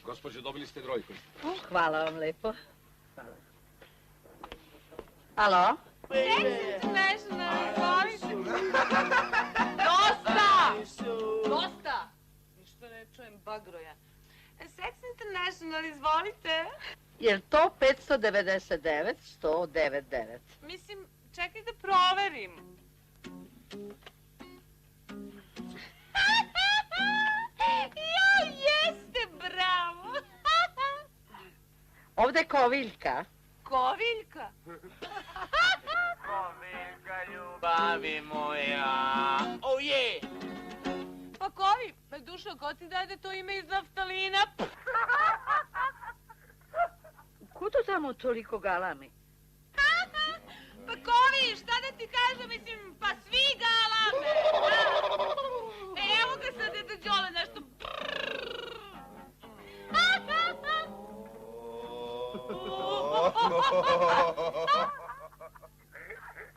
Gospođo, dobili ste brojku. Hvala vam lepo. Alo? Sex International, izvolite. Dosta! Dosta! Ništa ne čujem, bagroja. Sex International, izvolite. Je li to 599 199? Mislim, čekaj da proverim. Ja, jeste, bravo! Ovde je Koviljka. Koviljka? Koviljka, ljubavi moja. Oh, je! Pa Kovi, dušo, ko ti dade to ime iz naftalina? Kuda tamo toliko galami? Pa Kovi, šta da ti kažem, mislim, pa svi galame. Evo ga sad Deda Đole nešto.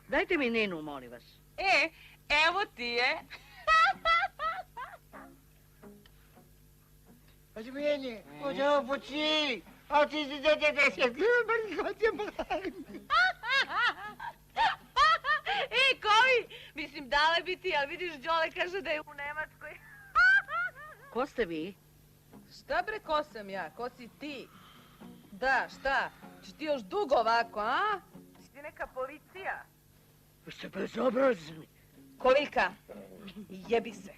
Dajte mi Ninu, molim vas. Evo ti je. Извини, у тебя пути. А ты Kovi, mislim, dale bi ti, ali vidiš, Đole kaže da je u Nemačkoj. Ko ste vi? Šta bre, ko sam ja? Ko si ti? Da, šta? Češ ti još dugo ovako, a? Si ti neka policija? Vi ste bezobrazni. Koviljka, jebi se.